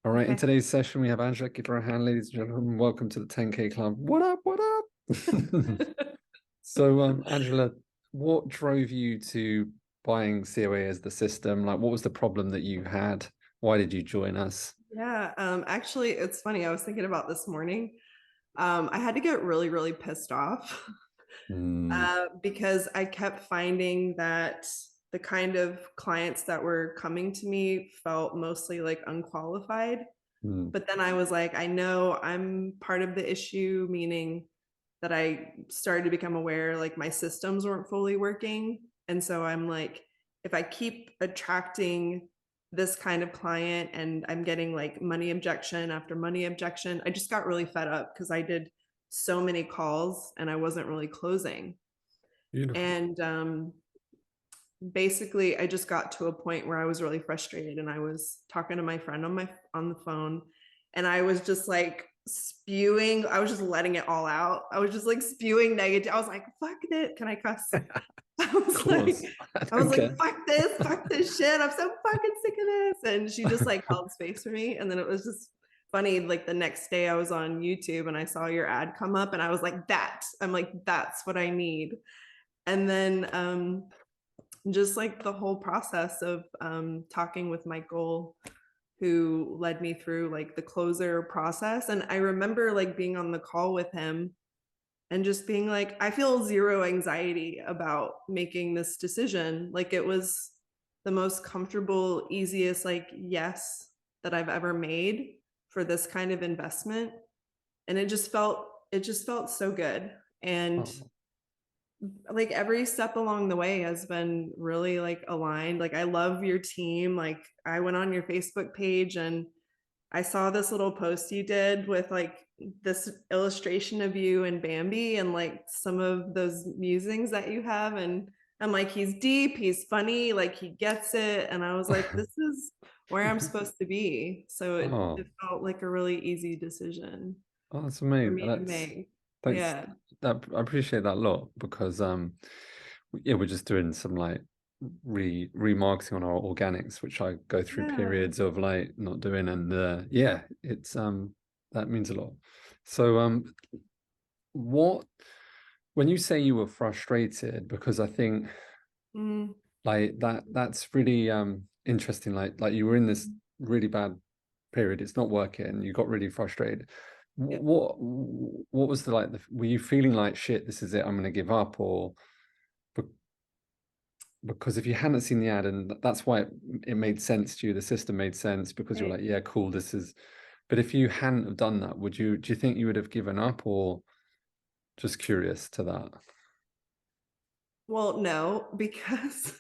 All right, in Okay. today's session, we have Angela. Give her a hand, ladies and gentlemen. Welcome to the 10K Club. What up? What up? So, Angela, what drove you to buying COA as the system? Like, what was the problem that you had? Why did you join us? Yeah, actually, it's funny. I was thinking about this morning. I had to get really, really pissed off Mm, because I kept finding that the kind of clients that were coming to me felt mostly like unqualified. mm, But then I was like, I know I'm part of the issue, meaning that I started to become aware like my systems weren't fully working. And so I'm like, if I keep attracting this kind of client and I'm getting like money objection after money objection, I just got really fed up because I did so many calls and I wasn't really closing. beautiful. And basically I just got to a point where I was really frustrated and I was talking to my friend on the phone and I was just like spewing, I was just letting it all out. I was just like spewing negative. I was like, fuck it. Can I cuss? I Of was like, course, I I was don't like, care. fuck this shit. I'm so fucking sick of this. And she just like held space for me. And then it was just funny. Like the next day I was on YouTube and I saw your ad come up and I was like, I'm like, that's what I need. And then just like the whole process of talking with Michael, who led me through like the closer process. And I remember like being on the call with him and just being like, I feel zero anxiety about making this decision. Like it was the most comfortable, easiest, like, yes that I've ever made for this kind of investment. And it just felt so good. And Oh, like every step along the way has been really like aligned. Like I love your team. Like I went on your Facebook page and I saw this little post you did with like this illustration of you and Bambi and like some of those musings that you have. And I'm like, he's deep, he's funny, like he gets it. And I was like, this is where I'm supposed to be. So it oh, felt like a really easy decision oh, that's for amazing. me to That's make. thanks. Yeah. That I appreciate that a lot because yeah, we're just doing some like remarketing on our organics, which I go through Yeah. periods of like not doing, and yeah, it's that means a lot. So what when you say you were frustrated, because I think Mm. like that's really interesting. Like you were in this really bad period, it's not working, you got really frustrated. Yeah. What was the like were you feeling like shit, this is it, I'm gonna give up, or because if you hadn't seen the ad and that's why it made sense to you, the system made sense because you're Right. like, yeah, cool, this is, but if you hadn't have done that, would you, do you think you would have given up, or just curious to that? Well, no, because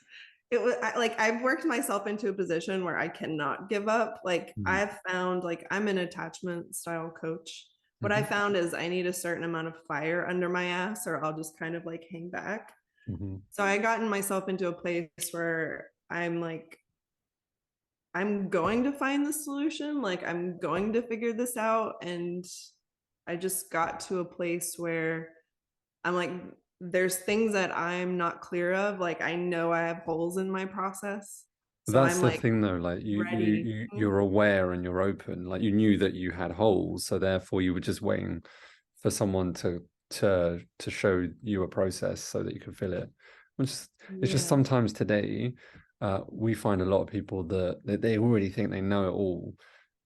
it was like I've worked myself into a position where I cannot give up. Like Mm. I've found like I'm an attachment style coach. What I Hmm. found is I need a certain amount of fire under my ass or I'll just kind of like hang back. Hmm. So I gotten myself into a place where I'm like I'm going to find the solution, like I'm going to figure this out and I just got to a place where I'm like, there's things that I'm not clear of. Like I know I have holes in my process. So That's I'm the like thing though, like ready. you're aware and you're open, like you knew that you had holes, so therefore you were just waiting for someone to show you a process so that you could fill it. Which is, it's just Yeah. sometimes today, we find a lot of people that they already think they know it all,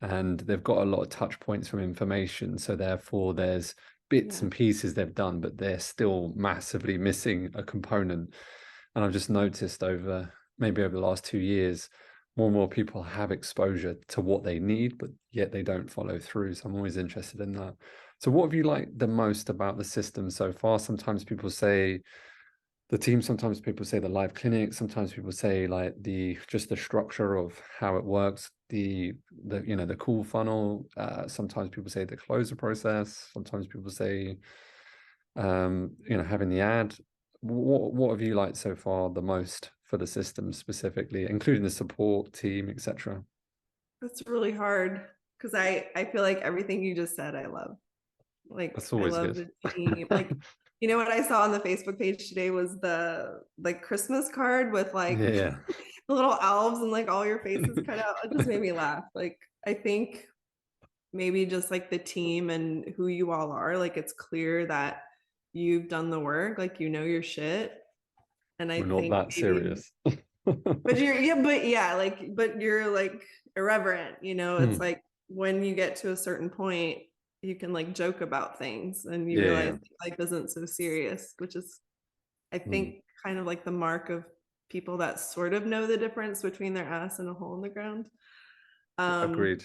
and they've got a lot of touch points from information, so therefore there's bits Yeah. and pieces they've done, but they're still massively missing a component. And I've just noticed maybe over the last 2 years, more and more people have exposure to what they need, but yet they don't follow through. So I'm always interested in that. So what have you liked the most about the system so far? Sometimes people say the team, sometimes people say the live clinic, sometimes people say like the just the structure of how it works, the the cool funnel. Sometimes people say the closer process, sometimes people say having the ad. What have you liked so far the most for the system specifically, including the support team, etc.? That's really hard because I feel like everything you just said, I love. Like That's I always love good. the team. Like, you know what I saw on the Facebook page today was the like Christmas card with like Yeah. the little elves and like all your faces cut out. It just made me laugh. Like I think maybe just like the team and who you all are, like it's clear that you've done the work, like you know your shit. And I We're not think that maybe, serious. but yeah, like, but you're like irreverent, you know, it's Mm. like when you get to a certain point, you can like joke about things and you Yeah, yeah. realize life isn't so serious, which is, I Mm. think, kind of like the mark of people that sort of know the difference between their ass and a hole in the ground. Um, Agreed.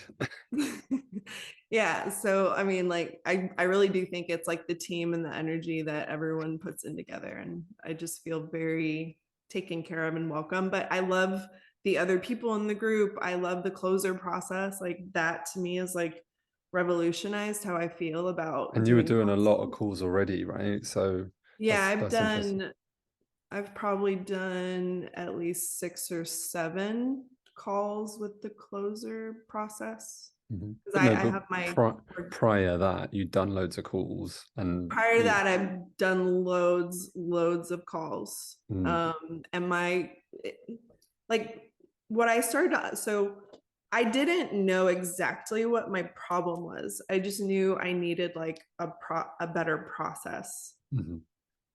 yeah, so I mean, like, I really do think it's like the team and the energy that everyone puts in together, and I just feel very taken care of and welcome. But I love the other people in the group. I love the closer process. Like that to me is like revolutionized how I feel about And you were doing doing a lot of consults. calls already, right? So Yeah, that's interesting. I've probably done at least 6 or 7 calls with the closer process Mhm. because But no, I but have my prior that, you'd done loads of calls and prior to you, that I've done loads of calls. mm, And my like what I started so I didn't know exactly what my problem was. I just knew I needed like a better process. mhm,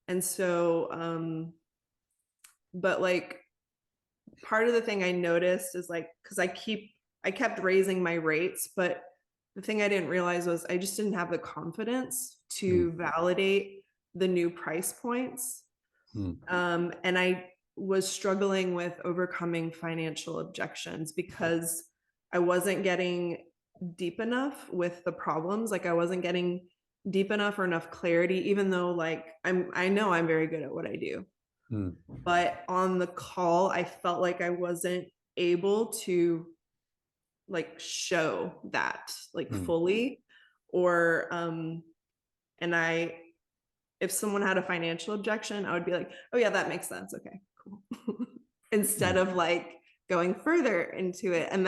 And so but like part of the thing I noticed is like because I kept raising my rates, but the thing I didn't realize was I just didn't have the confidence mm, to validate the new price points. mm, And I was struggling with overcoming financial objections because I wasn't getting deep enough with the problems. Like I wasn't getting deep enough or enough clarity, even though like I know I'm very good at what I do. mm, But on the call, I felt like I wasn't able to like show that like mm. fully or and I if someone had a financial objection, I would be like, oh yeah, that makes sense. Okay, cool. Instead Mm. of like going further into it. And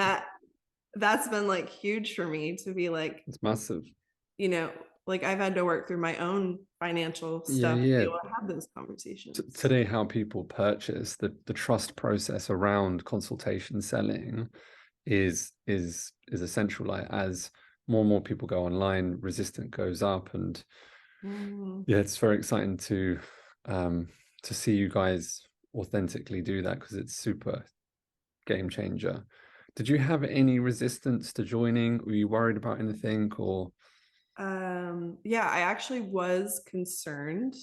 that's been like huge for me to be like, It's massive. you know, like I've had to work through my own financial Yeah, stuff to be yeah. able to have those conversations. Today, how people purchase the trust process around consultation selling is essential. Like as more and more people go online, resistance goes up, and Mm. yeah, it's very exciting um to see you guys authentically do that because it's super game changer. Did you have any resistance to joining? Were you worried about anything or Yeah, I actually was concerned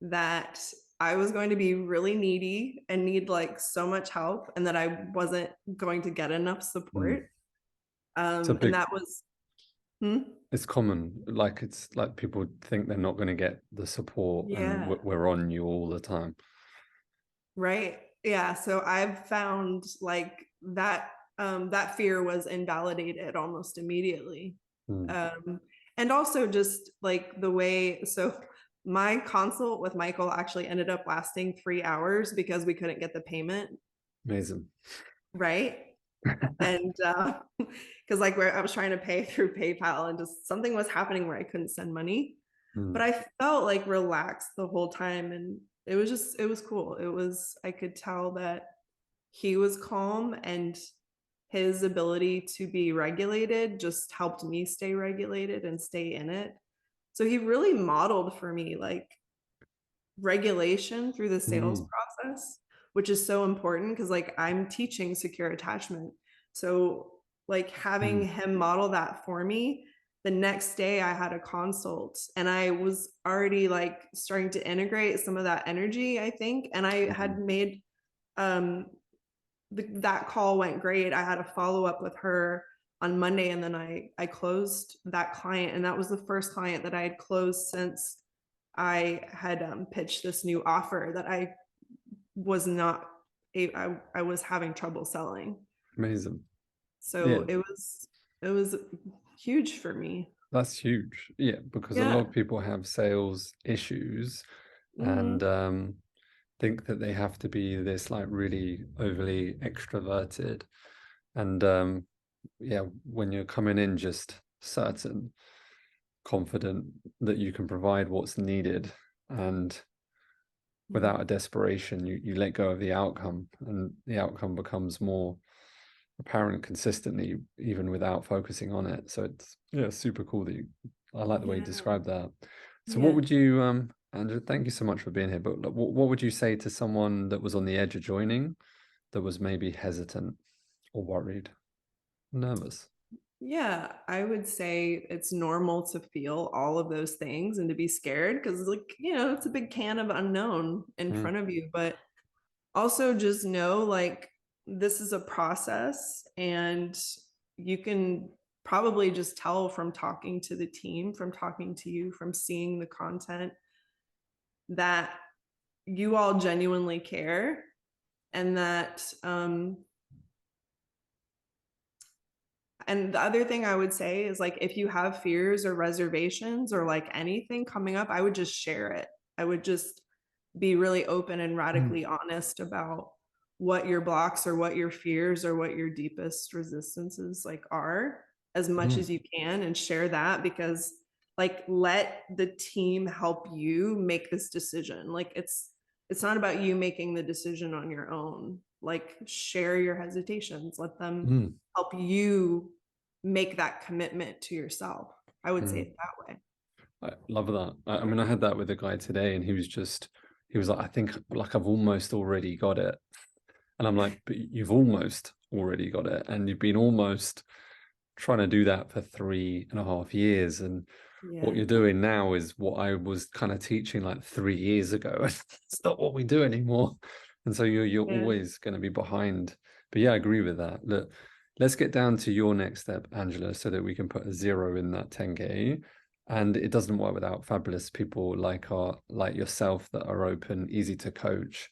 that I was going to be really needy and need like so much help and that I wasn't going to get enough mm, support. it's a And big that was, hmm? it's common. Like it's like people think they're not going to get the support and Yeah, we're on you all the time. right. Yeah, so I've found like that fear was invalidated almost immediately. Mm, Um, and also just like the way, so my consult with Michael actually ended up lasting 3 hours because we couldn't get the payment amazing. right. And because like where I was trying to pay through PayPal and just something was happening where I couldn't send money. But Mm, I felt like relaxed the whole time and it was cool. It was I could tell that he was calm and his ability to be regulated just helped me stay regulated and stay in it. So he really modeled for me like regulation through the sales mm, process, which is so important because like I'm teaching secure attachment. So like having mm, him model that for me, the next day I had a consult and I was already like starting to integrate some of that energy, I think. And I mhm. had made um that call went great. I had a follow up with her on Monday and then I closed that client and that was the first client that I had closed since I had pitched this new offer that I was not I was having trouble selling. Amazing. So Yeah, it was huge for me. that's huge. Yeah, because a lot Yeah. of people have sales issues and Hmm. think that they have to be this like really overly extroverted. And yeah, when you're coming in just certain, confident that you can provide what's needed and without a desperation, you let go of the outcome and the outcome becomes more apparent consistently, even without focusing on it. So it's, yeah, super cool that I like the way you Yeah. described that. So what Yeah. would you, Andrew, thank you so much for being here, but like, what would you say to someone that was on the edge of joining, that was maybe hesitant or worried, nervous? Yeah, I would say it's normal to feel all of those things and to be scared because, like, it's a big can of unknown in Mm, front of you. But also just know, like, this is a process, and you can probably just tell from talking to the team, from talking to you, from seeing the content that you all genuinely care, and that and the other thing I would say is, like, if you have fears or reservations or like anything coming up, I would just share it. I would just be really open and mm, radically honest about what your blocks or what your fears or what your deepest resistances like are, as much mm, as you can, and share that, because, like, let the team help you make this decision. Like, it's not about you making the decision on your own. Like, share your hesitations, let them mm, help you make that commitment to yourself. I would say mm. it that way. I love that. I mean, I had that with a guy today, and he was like, I think like I've almost already got it. And I'm like, but you've almost already got it. And you've been almost trying to do that for 3.5 years. And what Yeah. you're doing now is what I was kind of teaching like 3 years ago. It's not what we do anymore. And so you're Yeah. always going to be behind. But yeah, I agree with that. Look, let's get down to your next step, Angela, so that we can put a 0 in that 10K. And it doesn't work without fabulous people like yourself that are open, easy to coach.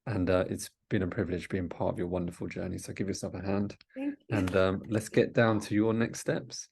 And it's been a privilege being part of your wonderful journey. So give yourself a hand, Thank you. and let's get down to your next steps.